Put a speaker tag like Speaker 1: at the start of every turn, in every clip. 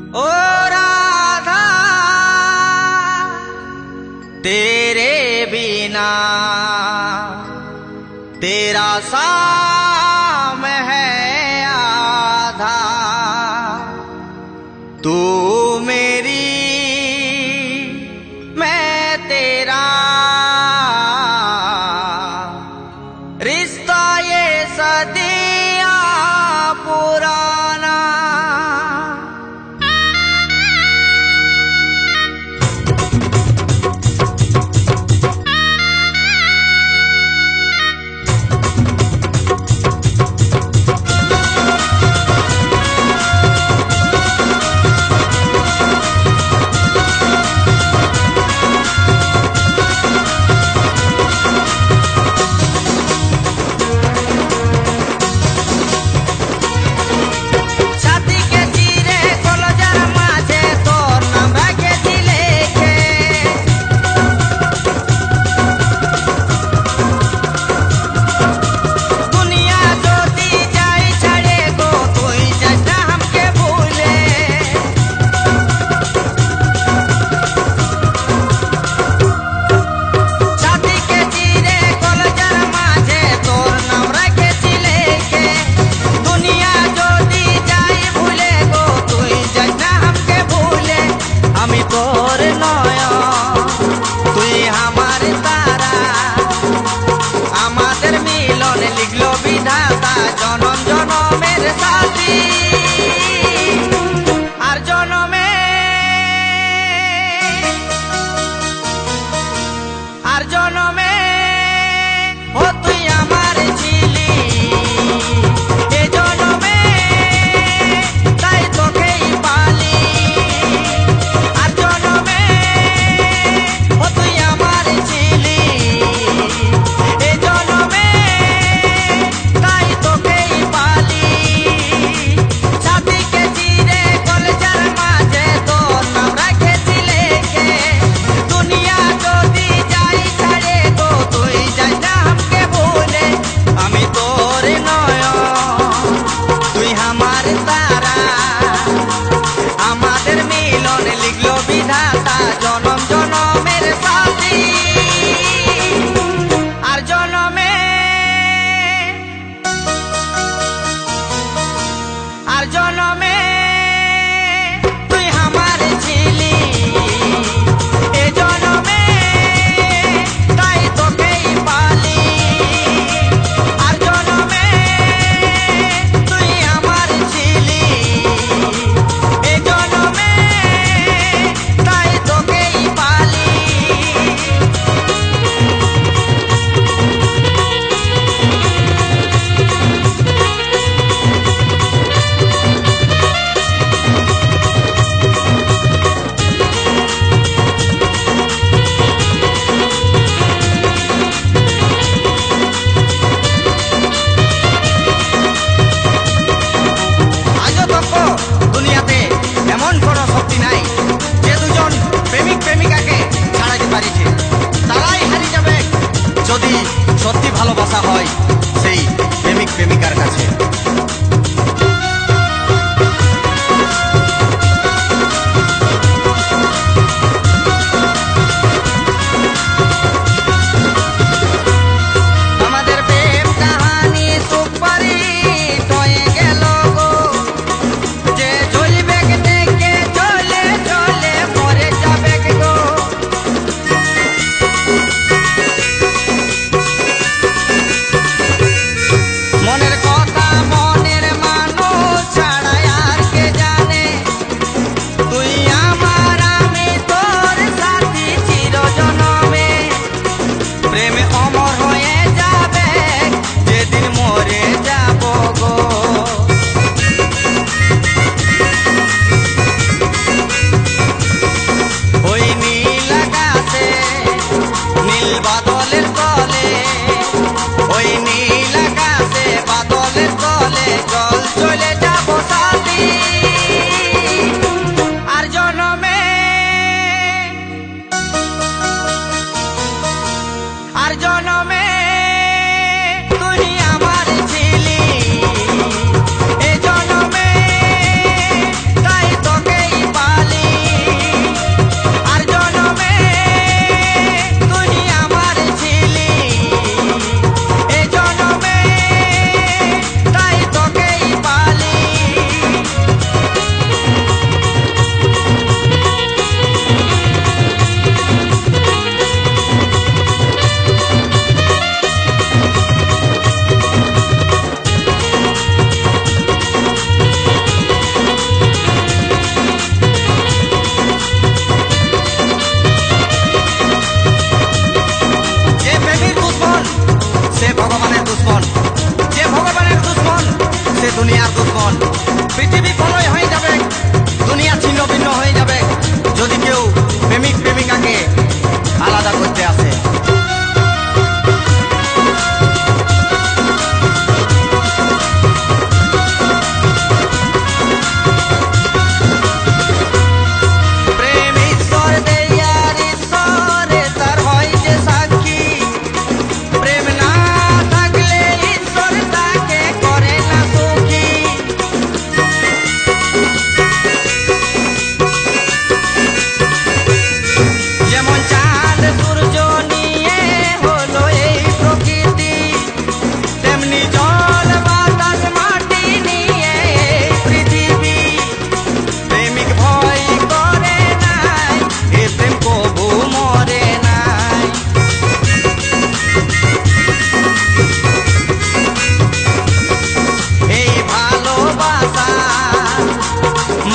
Speaker 1: ओ राधा तेरे बिना तेरा साम है आधा। तू मेरी मैं तेरा रिश्ता ये सदियां पुराना।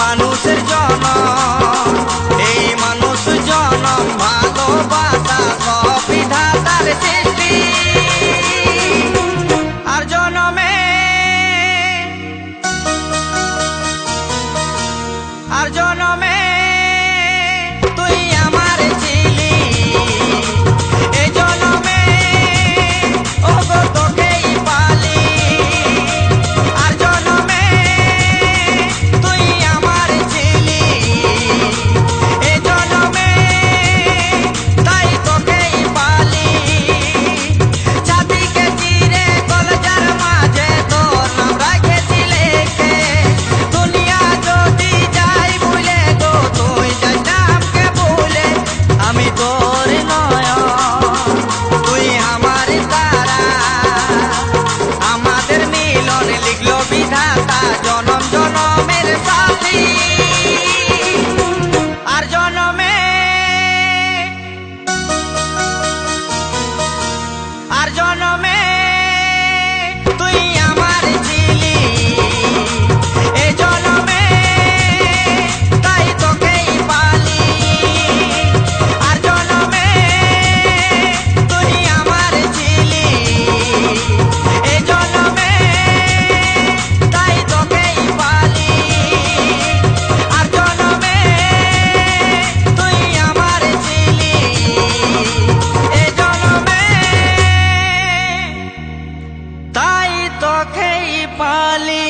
Speaker 1: মানুষের জনম, এই মানুষ জনম ভালোবাসা সব বিধাতার সৃষ্টি। আর জনমে আর জনমে তুই আমার ছিলি, এই জনমে ওগো তোকেই পালি। আর জনমে তুই আমার ছিলি, এই জনমে তাই তোকেই পালি। ছাতিকে চিরে কলজার মাঝে তোর নাম রাখেছি লেখে, দুনিয়া যদি যাই ভুলে গো তুই যাই নামকে ভুলে। আমি তোর নয়ন, তুই আমার তারা, আমাদের মিলন লিখলো বিধাতা জনম জনমের সাথী। আর জনমে আর জনমে তুই আমার ছিলি, এই জনমে তাই তোকেই পালি। আর জনমে তুই আমার ছিলি, এই জনমে তাই তোকেই পালি। আর জনমে তুই আমার ছিলি, এই জনমে তাই তোকেই পালি।